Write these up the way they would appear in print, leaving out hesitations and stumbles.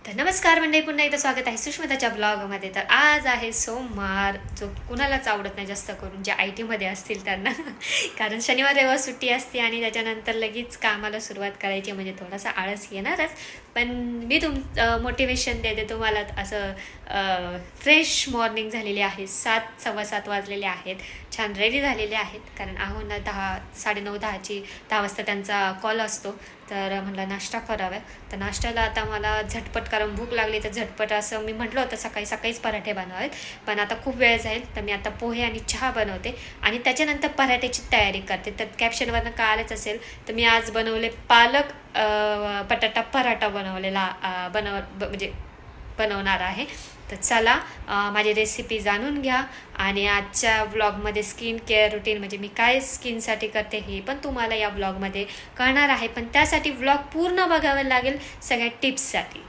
तर नमस्कार मंडळी, पुन्हा एकदा स्वागत आहे सुष्मिताच्या ब्लॉगमध्ये. तर आज आहे सोमवार, जो कुणालाच आवडत नाही जास्त करून, जे IT मध्ये असतील त्यांना कारण शनिवार रविवार सुट्टी असते आणि त्याच्यानंतर लगेच कामाला सुरुवात करायची, म्हणजे थोडासा आळस येणारच. पण मी मोटिवेशन देते तुम्हाला. असं फ्रेश मॉर्निंग झालेली आहे, 7 सव्वा 7 वाजलेले आहेत, छान रेडी झालेले आहेत. कारण आहोंना 10 वाजता त्यांचा कॉल असतो. तर म्हटलं नाश्ता करावा. तर नाश्त्याला आता मला झटपट, कारण भूक लागली तर झटपट असं मी म्हटलं होतं सकाळीच पराठे बनवावेत, पण आता खूप वेळ जाईल. तर मी आता पोहे आणि चहा बनवते आणि त्याच्यानंतर पराठ्याची तयारी करते. तर कॅप्शनवरनं कळालंच असेल, तर मी आज बनवले पालक बटाटा पराठा बनवणार आहे. तर चला माझी रेसिपी जाणून घ्या. आणि आजच्या व्लॉगमध्ये स्किन केअर रुटीन, म्हणजे मी काय स्किनसाठी करते हे पण तुम्हाला या व्लॉगमध्ये कळणार आहे. पण त्यासाठी व्लॉग पूर्ण बघावं लागेल सगळ्या टिप्ससाठी.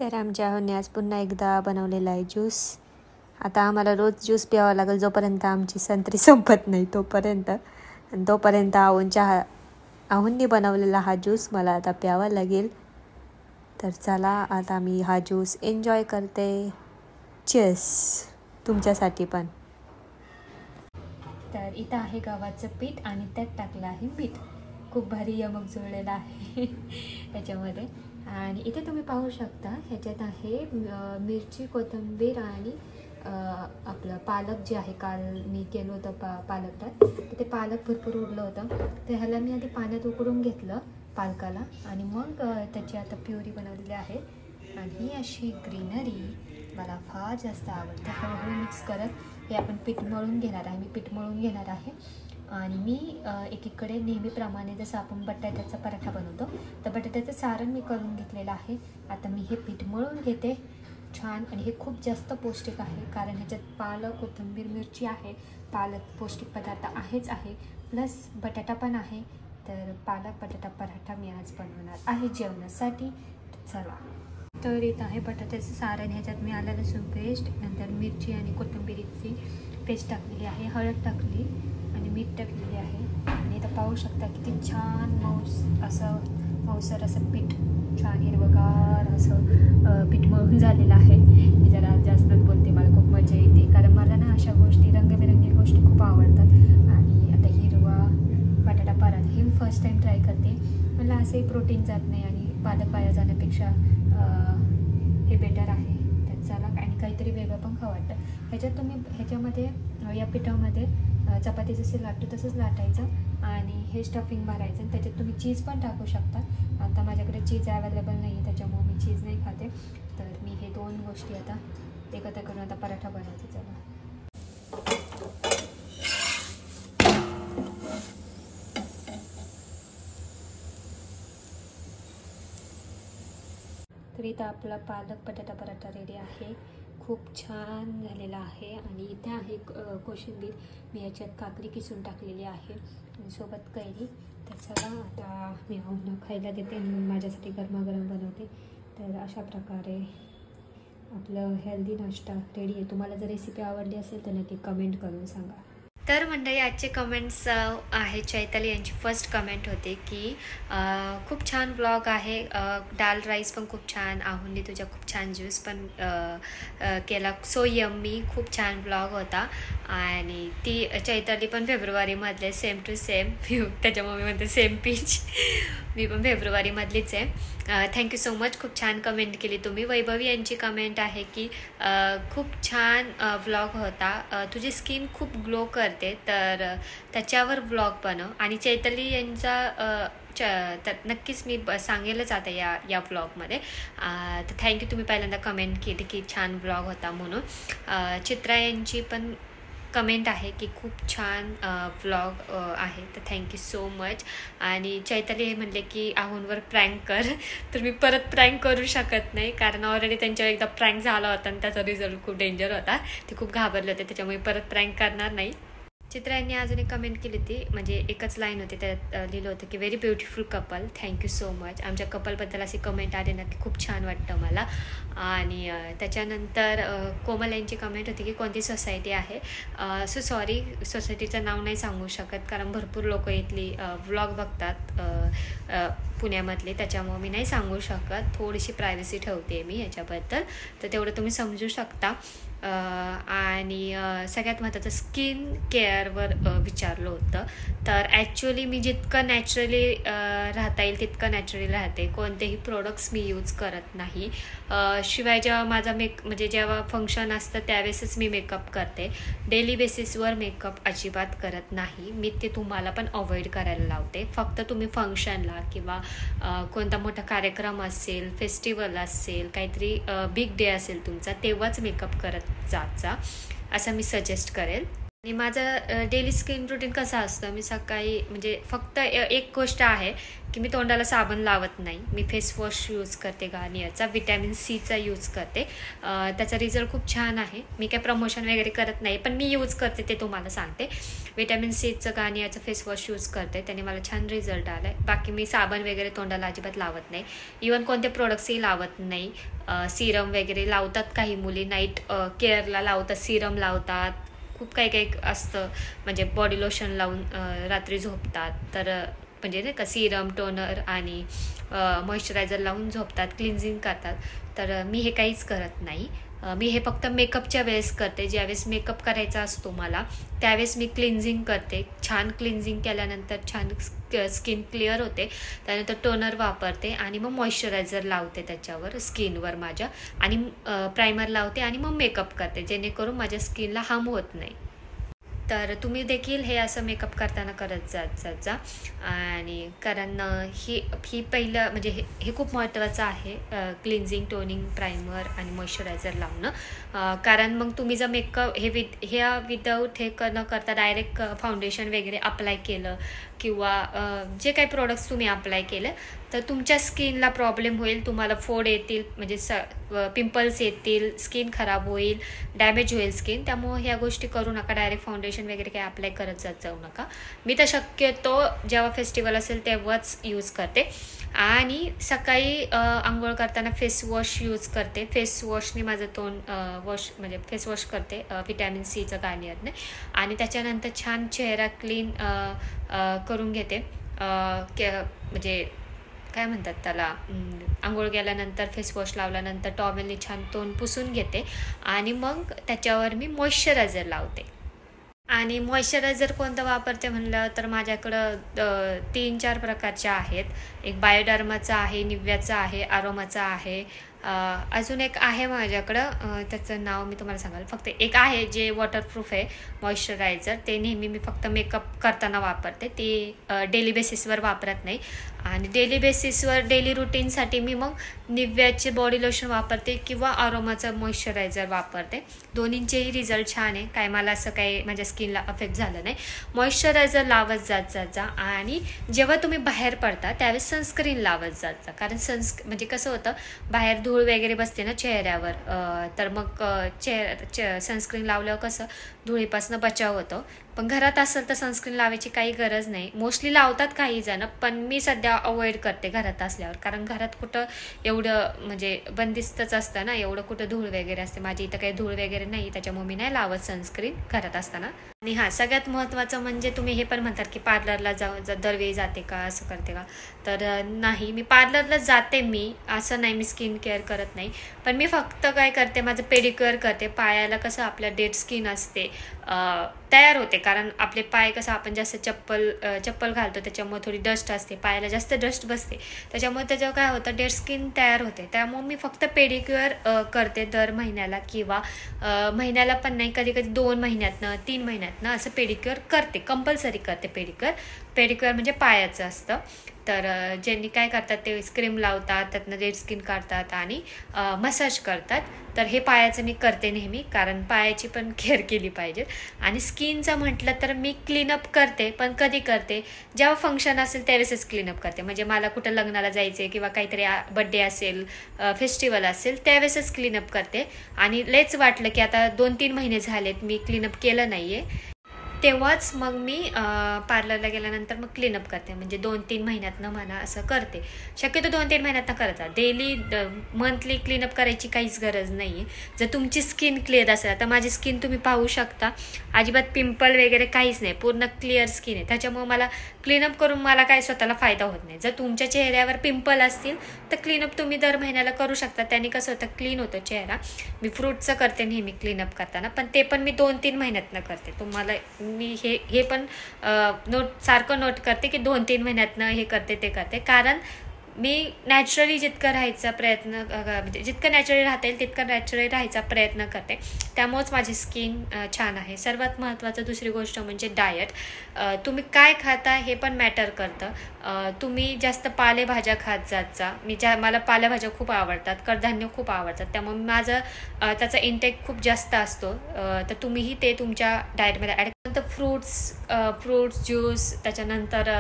तर आमच्या आहोने आज पुन्हा एकदा बनवलेला आहे ज्यूस. आता आम्हाला रोज ज्यूस प्यावा लागेल जोपर्यंत आमची संत्री संपत नाही तोपर्यंत. आणि तोपर्यंत आहोंनी बनवलेला हा ज्यूस मला आता प्यावा लागेल. तर चला आता मी हा ज्यूस एन्जॉय करते. चीअर्स तुमच्यासाठी पण. तर इथं आहे गव्हाचं पीठ आणि त्यात टाकलं आहे मीठ. खूप भारी यमक जुळलेला आहे याच्यामध्ये. आणि इथे तुम्ही पाहू शकता ह्याच्यात आहे मिरची, कोथिंबीर आणि आपलं पालक जे आहे. काल मी केलं होतं पालक तर ते पालक भरपूर उरलं होतं. तर ह्याला मी आधी पाण्यात उकडून घेतलं पालकाला आणि मग त्याची आता प्युरी बनवलेली आहे. आणि ही अशी ग्रीनरी मला फार जास्त आवडते. हळूहळू मिक्स करत हे आपण पीठ मळून घेणार आहे. मी पीठ मळून घेणार आहे. आणि मी एकीकडे नेहमीप्रमाणे जसं आपण बटाट्याचा पराठा बनवतो तर बटाट्याचं सारण मी करून घेतलेलं आहे. आता मी हे पीठ मळून घेते छान. आणि हे खूप जास्त पौष्टिक आहे, कारण ह्याच्यात पालक, कोथिंबीर, मिरची आहे. पालक पौष्टिक पदार्थ आहेच आहे, प्लस बटाटा पण आहे. तर पालक बटाटा पराठा मी आज बनवणार आहे जेवणासाठी. चला. तर इथं आहे बटाट्याचं सारण. ह्याच्यात मी आलं लसूण पेस्ट, नंतर मिरची आणि कोथिंबीरची पेस्ट टाकलेली आहे, हळद टाकली आणि मीठ टाकलेली आहे. आणि इथं पाहू शकता किती छान मऊसर असं पीठ, छान हिरवगार असं पीठ मळून झालेलं आहे. मी जरा जास्तच बोलते, मला खूप मजा येते, कारण मला ना अशा गोष्टी, रंगबिरंगी गोष्टी खूप आवडतात. आणि आता हिरवा बटाटा पराठा हे मी फर्स्ट टाईम ट्राय करते. मला असंही प्रोटीन जात नाही आणि पालक वाया जाण्यापेक्षा हे बेटर आहे. तर चला. आणि काहीतरी वेगळं पण खावं वाटतं. ह्याच्यामध्ये या पिठामध्ये चपाती जसे लाटतो तसंच लाटायचं आणि हे स्टफिंग भरायचं. आणि त्याच्यात तुम्ही चीज पण टाकू शकता. आता माझ्याकडे चीज अवेलेबल नाही आहे, त्याच्यामुळे मी चीज नाही खाते. तर मी हे 2 गोष्टी आता एकत्र करून आता पराठा बनवते. चला. तर इथं आपला पालक बटाटा पराठा रेडी आहे. खूप छान झालेला आहे. आणि इथे आहे कोशिंबीर. मी याच्यात काकडी किसून टाकलेली आहे आणि सोबत कैरी. तर चला आता मी आहोंना खायला देते आणि माझ्यासाठी गरमागरम बनवते. तर अशा प्रकारे आपलं हेल्दी नाश्ता रेडी आहे. तुम्हाला जर रेसिपी आवडली असेल तर नक्की कमेंट करून सांगा. तर मंडळी, आजचे कमेंट्स आहे. चैताली यांची फर्स्ट कमेंट होते की खूप छान ब्लॉग आहे, दाल राईस पण खूप छान, आहोंनी तुझ्या खूप छान ज्यूस पण केला, सो यम्मी, खूप छान ब्लॉग होता. आणि ती चैताली पण फेब्रुवारीमधले, सेम टू सेम. त्याच्यामुळे मी म्हणते सेम पिच. मी पण फेब्रुवारीमधलीच आहे. थँक्यू सो मच, खूप छान कमेंट केली तुम्ही. वैभवी यांची कमेंट आहे की खूप छान व्लॉग होता, तुझी स्किन खूप ग्लो करते, तर त्याच्यावर व्लॉग बनव. आणि चैताली यांचा तर नक्कीच मी सांगेलच आता या व्लॉगमध्ये. तर थँक्यू, तुम्ही पहिल्यांदा कमेंट केली की छान व्लॉग होता म्हणून. चित्रा यांची पण कमेंट आहे की खूप छान व्लॉग आहे, तर थँक्यू सो मच. आणि चैताली हे म्हणले की आहोंवर प्रँक कर. तर मी परत प्रँक करू शकत नाही, कारण ऑलरेडी त्यांच्यावर एकदा प्रँक झाला होता आणि त्याचा रिझल्ट खूप डेंजर होता. ते खूप घाबरले होते, त्याच्यामुळे परत प्रँक करणार नाही. चित्रा यांनी अजून एक कमेंट केली होती, म्हणजे एकच लाईन होती, त्यात लिहिलं होतं की very beautiful couple, thank you so much. आमच्या कपलबद्दल अशी कमेंट आली ना की खूप छान वाटतं मला. आणि त्याच्यानंतर कोमल यांची कमेंट होती की कोणती सोसायटी आहे. सो सॉरी, सोसायटीचं नाव नाही सांगू शकत कारण भरपूर लोक इथली व्लॉग बघतात पुण्यामधली, त्याच्यामुळे मी नाही सांगू शकत. थोडीशी प्रायव्हसी ठेवते मी ह्याच्याबद्दल, तर तेवढं तुम्ही समजू शकता. आणि सगळ्यात महत्त्वाचं स्किन केअरवर विचारलं होतं. तर ॲक्च्युली मी जितकं नॅचरली राहता येईल तितकं नॅचरली राहते. कोणतेही प्रोडक्ट्स मी यूज करत नाही. शिवाय जेव्हा माझा म्हणजे जेव्हा फंक्शन असतं त्यावेळेसच मी मेकअप करते. डेली बेसिसवर मेकअप अजिबात करत नाही मी. ते तुम्हाला पण अवॉइड करायला लावते. फक्त तुम्ही फंक्शनला किंवा कोणता मोठा कार्यक्रम असेल, फेस्टिवल असेल, काहीतरी बिग डे असेल तुमचा, तेव्हाच मेकअप करत जायचा असं मी सजेस्ट करेल. आणि माझं डेली स्किन रुटीन कसं असतं, मी सकाळी म्हणजे फक्त एक गोष्ट आहे की मी तोंडाला साबण लावत नाही. मी फेस वॉश यूज करते गार्नियरचा, व्हिटॅमिन सीचा यूज करते. त्याचा रिझल्ट खूप छान आहे. मी काय प्रमोशन वगैरे करत नाही, पण मी यूज करते ते तुम्हाला सांगते. व्हिटॅमिन सीचं गार्नियरचं फेस वॉश यूज करते, त्याने मला छान रिझल्ट आला आहे. बाकी मी साबण वगैरे तोंडाला अजिबात लावत नाही. इवन कोणते प्रोडक्ट्सही लावत नाही. सिरम वगैरे लावतात काही मुली, नाईट केअरला लावतात, सिरम लावतात, खूप काही काही असतं, म्हणजे बॉडी लोशन लावून रात्री झोपतात. तर म्हणजे नाही का सिरम, टोनर आणि मॉइश्चरायझर लावून झोपतात, क्लिन्झिंग करतात. तर मी हे काहीच करत नाही. मी हे फक्त मेकअपच्या वेळेस करते. ज्यावेळेस मेकअप करायचा असतो मला त्यावेळेस मी क्लिन्झिंग करते. छान क्लिन्झिंग केल्यानंतर छान स्किन क्लिअर होते. त्यानंतर टोनर वापरते आणि मग मॉइश्चरायझर लावते त्याच्यावर स्किनवर माझ्या, आणि प्रायमर लावते आणि मग मेकअप करते, जेणेकरून माझ्या स्किनला हार्म होत नाही. तर तुम्ही देखील हे असं मेकअप करताना करत जात जा. आणि कारण ही पहिलं म्हणजे हे खूप महत्त्वाचं आहे, क्लिन्झिंग, टोनिंग, प्रायमर आणि मॉइश्चरायझर लावणं. कारण मग तुम्ही जर मेकअप हे विदाऊट हे न करता डायरेक्ट फाउंडेशन वगैरे अप्लाय केलं किंवा जे काही प्रोडक्ट्स तुम्ही अप्लाय केलं तर तुमच्या स्किनला प्रॉब्लेम होईल. तुम्हाला फोड येतील, म्हणजे पिंपल्स येतील, स्किन खराब होईल, डॅमेज होईल स्किन. त्यामुळे ह्या गोष्टी करू नका. डायरेक्ट फाउंडेशन वगैरे काही अप्लाय करत जाऊ नका. मी तर शक्यतो जेव्हा फेस्टिवल असेल तेव्हाच यूज करते. आणि सकाळी आंघोळ करताना फेस वॉश यूज करते. फेस वॉशने माझं तोंड वॉश म्हणजे फेस वॉश करते व्हिटॅमिन सीचं गार्नियरने. आणि त्याच्यानंतर छान चेहरा क्लीन करून घेते. म्हणजे काय म्हणतात त्याला, आंघोळ केल्यानंतर फेस वॉश लावल्यानंतर टॉवेलने छान तोंड पुसून घेते आणि मग त्याच्यावर मी मॉइश्चरायझर लावते. आणि मॉइश्चरायझर कोणतं वापरते म्हणलं तर माझ्याकडं 3-4 प्रकारचे आहेत. एक बायोडर्माचा आहे, निव्याचा आहे, आरोमाचा आहे, अजून एक आहे माझ्याकडं, त्याचं नाव मी तुम्हाला सांगाल. फक्त एक आहे जे वॉटरप्रूफ आहे मॉइश्चरायझर, ते नेहमी मी फक्त मेकअप करताना वापरते. ते डेली बेसिसवर वापरत नाही. आणि डेली बेसिसवर डेली रुटीनसाठी मी मग निव्याचे बॉडी लोशन वापरते किंवा आरोमाचं मॉइश्चरायझर वापरते. दोन्हींचेही रिझल्ट छान आहे. काय मला असं काही माझ्या स्किनला अफेक्ट झालं नाही. मॉइश्चरायझर लावत जात जा. आणि जेव्हा तुम्ही बाहेर पडता त्यावेळेस सनस्क्रीन लावत जात जा. कारण म्हणजे कसं होतं, बाहेर धूळ वगैरे बसते ना चेहऱ्यावर, तर मग सनस्क्रीन लावल्यावर कसं धुळीपासून बचाव होतो. पण घरात असेल तर सनस्क्रीन लावायची काही गरज नाही. मोस्टली लावतात काही जण, पण मी सध्या अवॉइड करते घरात असल्यावर. कारण घरात कुठं एवढं म्हणजे बंदिस्तच असतं ना, एवढं कुठं धूळ वगैरे असते. माझी इथं काही धूळ वगैरे नाही, त्याच्यामुळे मी नाही लावत सनस्क्रीन घरात असताना. आणि हां, सगळ्यात महत्त्वाचं म्हणजे तुम्ही हे पण म्हणतात की पार्लरला दरवेळी जाते का, असं करते का, तर नाही, मी पार्लरला जाते. मी असं नाही मी स्किन केअर करत नाही, पण मी फक्त काय करते, माझं पेडिक्युअर करते. पायाला कसं आपल्या डेड स्किन असते तयार होते, कारण आपले पाय कसं आपण जास्त चप्पल घालतो त्याच्यामुळे थोडी डस्ट असते, पायाला जास्त डस्ट बसते, त्याच्यामुळे त्याच्यावर काय होतं, डेड स्किन तयार होते. त्यामुळे मी फक्त पेडिक्युअर करते दर महिन्याला, किंवा महिन्याला पण नाही, कधी कधी 2 महिन्यातनं 3 महिन्यातनं असं पेडिक्युअर करते. कंपल्सरी करते पेडिक्युअर म्हणजे पायाचं असतं. तर ज्यांनी काय करतात ते क्रीम लावतात, त्यातनं डेड स्किन काढतात आणि मसाज करतात. तर हे पायाचं मी करते नेहमी, कारण पायाची पण केअर केली पाहिजे. आणि स्किनचं म्हटलं तर मी क्लीनअप करते, पण कधी करते, जेव्हा फंक्शन असेल त्यावेळेसच क्लीनअप करते. म्हणजे मला कुठं लग्नाला जायचं आहे किंवा काहीतरी बड्डे असेल, फेस्टिवल असेल, त्यावेळेसच क्लीनअप करते. आणि लेच वाटलं की आता 2-3 महिने झालेत मी क्लीनअप केलं नाही आहे, तेव्हाच मग मी पार्लरला गेल्यानंतर मग क्लीनअप करते. म्हणजे 2-3 महिन्यातनं म्हणा असं करते. शक्यतो 2-3 महिन्यातनं करता. डेली मंथली क्लीनअप करायची काहीच गरज नाही आहे. जर तुमची स्किन क्लिअर असेल, तर माझी स्किन तुम्ही पाहू शकता, अजिबात पिंपल वगैरे काहीच नाही, पूर्ण क्लिअर स्किन आहे. त्याच्यामुळे मला क्लीनअप करून मला काय स्वतःला फायदा होत नाही. जर तुमच्या चेहऱ्यावर पिंपल असतील तर क्लीनअप तुम्ही दर महिन्याला करू शकता. त्याने कसं होतं, क्लीन होतं चेहरा. मी फ्रूटचं करते नेहमी क्लीनअप करताना, पण ते पण मी 2-3 महिन्यातनं करते. तुम्हाला मी हे पण सारखं नोट करते की 2-3 महिन्यातनं हे करते ते करते. कारण मी नॅचरली जितकं राहायचा प्रयत्न, म्हणजे जितकं नॅचरली राहता येईल तितकं नॅचरली राहायचा प्रयत्न करते. त्यामुळेच माझी स्किन छान आहे. सर्वात महत्त्वाचं दुसरी गोष्ट म्हणजे डायट. तुम्ही काय खाता हे पण मॅटर करतं. तुम्ही जास्त पालेभाज्या खात जात जा. मला पालेभाज्या खूप आवडतात, कडधान्य खूप आवडतात. त्यामुळे माझं त्याचा इंटेक खूप जास्त असतो. तर तुम्हीही ते तुमच्या डाएटमध्ये ॲड करता. फ्रूट्स ज्यूस, त्याच्यानंतर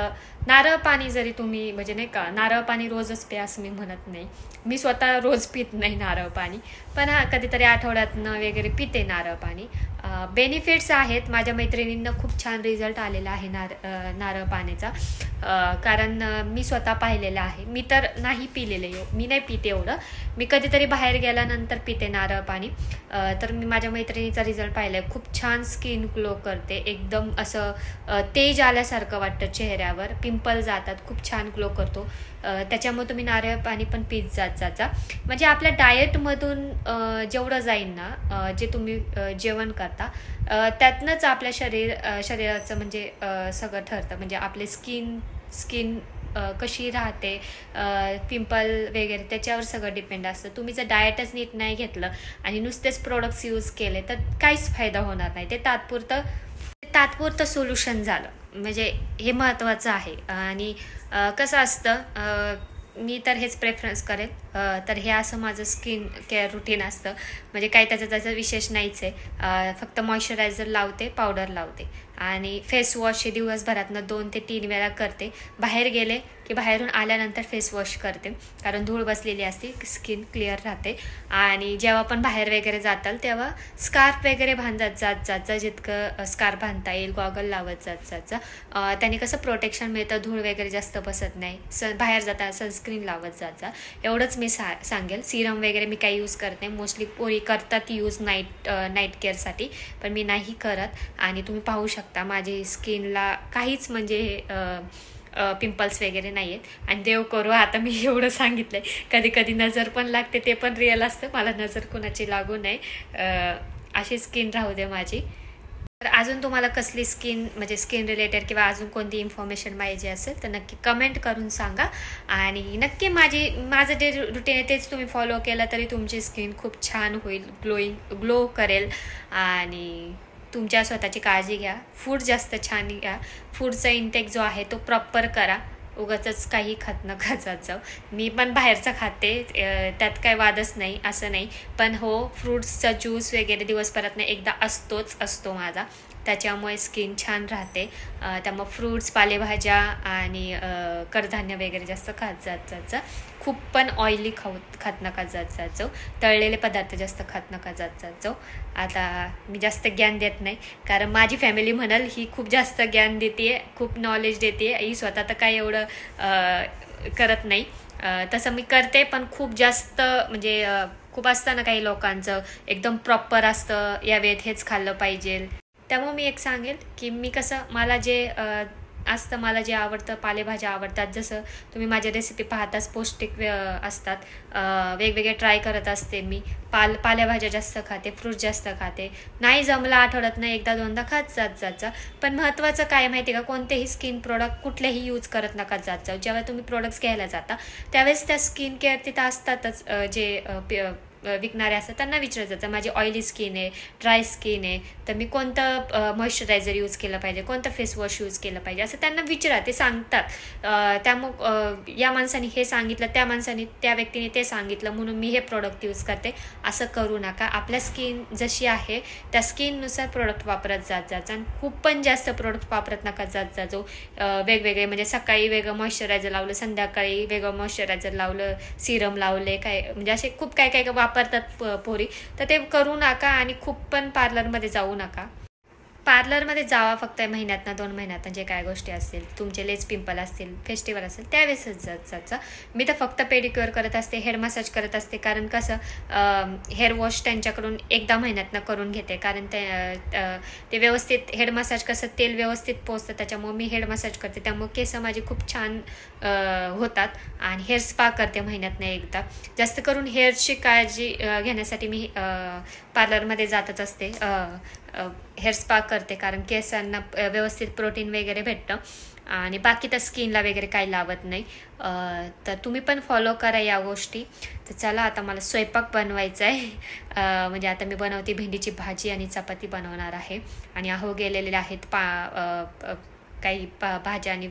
नारळ पाणी. जरी तुम्ही म्हणजे नाही का, नारळ पाणी रोजच प्या असं मी म्हणत नाही. मी स्वतः रोज पित नाही नारळ पाणी, पण कधीतरी आठवड्यातनं वगैरे पिते नारळ पाणी. बेनिफिट्स आहेत. माझ्या मैत्रिणींना खूप छान रिझल्ट आलेला आहे नारळ पाण्याचा. कारण मी स्वतः पाहिलेलं आहे. मी तर नाही पिलेलं, मी नाही पिते एवढं. मी कधीतरी बाहेर गेल्यानंतर पिते नारळ पाणी. तर मी माझ्या मैत्रिणीचा रिझल्ट पाहिला आहे. खूप छान स्किन ग्लो करते, एकदम असं तेज आल्यासारखं वाटतं चेहऱ्यावर, पिंपल जातात, खूप छान ग्लो करतो. त्याच्यामुळे तुम्ही नारळ पाणी पण पीत जात. म्हणजे आपल्या डाएटमधून जेवढं जाईल ना, जे तुम्ही जेवण करता त्यातनंच आपल्या शरीराचं म्हणजे सगळं ठरतं. म्हणजे आपले स्किन कशी राहते, पिंपल वगैरे त्याच्यावर सगळं डिपेंड असतं. तुम्ही जर डाएटच नीट नाही घेतलं आणि नुसतेच प्रोडक्ट्स यूज केले तर काहीच फायदा होणार नाही. ते तात्पुरतं सोल्युशन झालं. म्हणजे हे महत्त्वाचं आहे. आणि कसं असतं, मी तर हेच प्रेफरन्स करेल. तर हे असं माझं स्किन केअर रुटीन असतं. म्हणजे काही त्याचा विशेष नाहीच आहे. फक्त मॉइश्चरायझर लावते, पावडर लावते आणि फेस वॉश हे दिवसभरातनं 2 ते 3 वेळा करते. बाहेर गेले की बाहेरून आल्यानंतर फेस वॉश करते, कारण धूळ बसलेली असते, स्किन क्लिअर राहते. आणि जेव्हा पण बाहेर वगैरे जाताल तेव्हा स्कार्फ वगैरे बांधत जात. जितकं स्कार्फ बांधता येईल, गॉगल लावत जात. त्याने कसं प्रोटेक्शन मिळतं, धूळ वगैरे जास्त बसत नाही. बाहेर जाता सनस्क्रीन लावत जात. एवढंच मी सांगेल. सिरम वगैरे मी काही यूज करत नाही. मोस्टली पोरी करतात यूज नाईट केअरसाठी, पण मी नाही करत. आणि तुम्ही पाहू शकता माझी स्किनला काहीच म्हणजे पिंपल्स वगैरे नाही आहेत. आणि देव करू, आता मी एवढं सांगितलं आहे, कधी नजर पण लागते, ते पण रिअल असतं. मला नजर कुणाची लागू नये, अशी स्किन राहू दे माझी. तर अजून तुम्हाला कसली म्हणजे स्किन रिलेटेड किंवा अजून कोणती इन्फॉर्मेशन पाहिजे असेल तर नक्की कमेंट करून सांगा. आणि नक्की माझं जे रुटीन आहे तेच तुम्ही फॉलो केलं तरी तुमची स्किन खूप छान होईल, ग्लो करेल. आणि तुमच्या स्वतःची काळजी घ्या. फूड जास्त छान घ्या. फूडचा इंटेक जो आहे तो प्रॉपर करा. उगाचच काही खात नका जाऊ. मी पण बाहेरचं खाते, त्यात काय वादच नाही, असं नाही. पण हो, फ्रूट्सचा ज्यूस वगैरे दिवसभरातनं एकदा असतो माझा. त्याच्यामुळे स्किन छान राहते. त्यामुळे फ्रूट्स, पालेभाज्या आणि कडधान्य वगैरे जास्त खात जात. खूप पण ऑइली खात नका जात. तळलेले पदार्थ जास्त खात नका जात. आता मी जास्त ज्ञान देत नाही, कारण माझी फॅमिली म्हणाल ही खूप जास्त ज्ञान देते, खूप नॉलेज देते. ही स्वतः तर काय एवढं करत नाही. तसं मी करते, पण खूप जास्त म्हणजे खूप असतं ना काही लोकांचं एकदम प्रॉपर असतं, या वेळेत हेच खाल्लं पाहिजे. त्यामुळे मी एक सांगेल की मी कसं, मला जे आवडतं, पालेभाज्या आवडतात. जसं तुम्ही माझ्या रेसिपी पाहताच पौष्टिक असतात. वेगवेगळे ट्राय करत असते मी. पालेभाज्या जास्त खाते, फ्रूट जास्त खाते. नाही जमलं आठवड्यातनं 1-2दा खात जात. पण महत्त्वाचं काय माहिती का, कोणतेही स्किन प्रोडक्ट कुठलेही यूज करत नका जात. जेव्हा तुम्ही प्रोडक्ट्स घ्यायला जाता त्यावेळेस त्या स्किन केअर तिथं असतातच, जे विकणारे असतात त्यांना विचारत जातं, माझी ऑइली स्किन आहे, ड्राय स्किन आहे, तर मी कोणतं मॉइश्चरायझर यूज केलं पाहिजे, कोणतं फेस वॉश यूज केलं पाहिजे, असं त्यांना विचारा. ते सांगतात. त्यामुळे या माणसाने हे सांगितलं, त्या व्यक्तीने ते सांगितलं म्हणून मी हे प्रोडक्ट यूज करते, असं करू नका. आपल्या स्किन जशी आहे त्या स्किननुसार प्रोडक्ट वापरत जात. आणि खूप पण जास्त प्रोडक्ट वापरत नका जात. वेगवेगळे म्हणजे सकाळी वेगळं मॉइश्चरायझर लावलं, संध्याकाळी वेगळं मॉइश्चरायझर लावलं, सिरम लावले, काय म्हणजे असे खूप काय वापरतात पोरी. तर ते करू नका आणि खूप पण पार्लरमध्ये जाऊ नका. पार्लरमध्ये जावा फक्त महिन्यातनं 2 महिन्यातनं जे काय गोष्टी असतील, तुमचे लेस पिंपल असतील, फेस्टिवल असेल त्यावेळेसच जायचं. मी तर फक्त पेडिक्युअर करत असते, हेअर मसाज करत असते. कारण कसं हेअर वॉश त्यांच्याकडून एकदा महिन्यातनं करून घेते. कारण ते व्यवस्थित हेअर मसाज कसं तेल व्यवस्थित पोचतं, त्याच्यामुळे मी हेअर मसाज करते. त्यामुळे केस माझी खूप छान होतात. आणि हेअर स्पा करते महिन्यातनं एकदा. जास्त करून हेअरची काळजी घेण्यासाठी मी पार्लरमध्ये जातच असते. हेअर स्पा करते कारण केसांना व्यवस्थित प्रोटीन वगैरे भेटतं. आणि बाकी तर स्किनला वगैरे काही लावत नाही. तर तुम्ही पण फॉलो करा या गोष्टी. तर चला आता मला स्वयंपाक बनवायचा आहे. म्हणजे आता मी बनवते भेंडीची भाजी आणि चपाती बनवणार आहे. आणि अहो गेलेले आहेत काही भाज्या आणि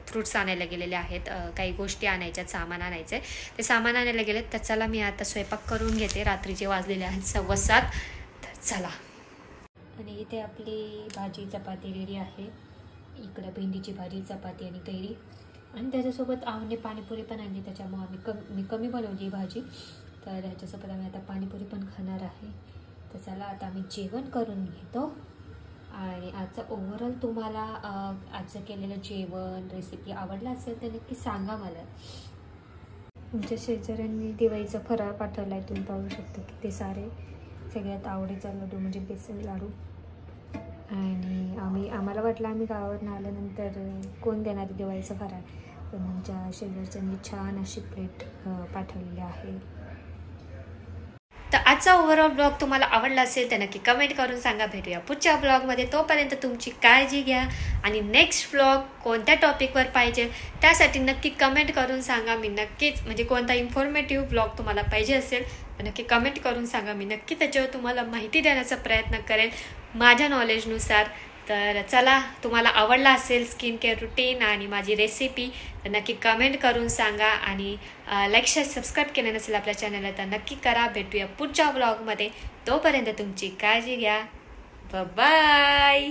फ्रूट्स आणायला गेलेले आहेत. काही गोष्टी आणायच्यात, सामान आणायचं आहे. ते सामान आणायला गेलेत. तर चला मी आता स्वयंपाक करून घेते. रात्रीचे वाजलेले आहेत 7:15. तर चला. आणि इथे आपली भाजी चपाती रेडी आहे. इकडं भेंडीची भाजी, चपाती आणि कैरी. आणि त्याच्यासोबत आम्ही पाणीपुरी पण आणली. त्याच्यामुळे मी कमी बनवली भाजी. तर ह्याच्यासोबत आम्ही आता पाणीपुरी पण खाणार आहे. तर चला आता आम्ही जेवण करून घेतो. आणि आजचं ओव्हरऑल तुम्हाला आजचं केलेलं जेवण रेसिपी आवडला असेल तर नक्की सांगा मला. तुमच्या शेजाऱ्यांनी दिवाळीचा फराळ पाठवला आहे. तुम्ही पाहू शकता की ते सारे सगळ्यात आवडीचा लाडू म्हणजे बेसन लाडू. आणि आम्हाला वाटलं आम्ही गावावरून आल्यानंतर कोण देणार आहे दिवाळीचा फराळ, पण आमच्या शेजारच्यांनी छान अशी प्लेट पाठवलेली आहे. तर आजचा ओव्हरऑल ब्लॉग तुम्हाला आवडला असेल तर नक्की कमेंट करून सांगा. भेटूया पुढच्या ब्लॉगमध्ये. तोपर्यंत तुमची काळजी घ्या. आणि नेक्स्ट ब्लॉग कोणत्या टॉपिकवर पाहिजे त्यासाठी नक्की कमेंट करून सांगा. मी नक्कीच म्हणजे कोणता इन्फॉर्मेटिव्ह ब्लॉग तुम्हाला पाहिजे असेल तर नक्की कमेंट करून सांगा. मी नक्की त्याच्यावर तुम्हाला माहिती देण्याचा प्रयत्न करेन माझ्या नॉलेजनुसार. तर चला, तुम्हाला आवडला असेल स्किन केअर रुटीन आणि माझी रेसिपी तर नक्की कमेंट करून सांगा. आणि लाईक शेअर सबस्क्राईब केलं नसेल आपल्या चॅनलला तर नक्की करा. भेटूया पुढच्या ब्लॉगमध्ये. तोपर्यंत तुमची काळजी घ्या. बाय.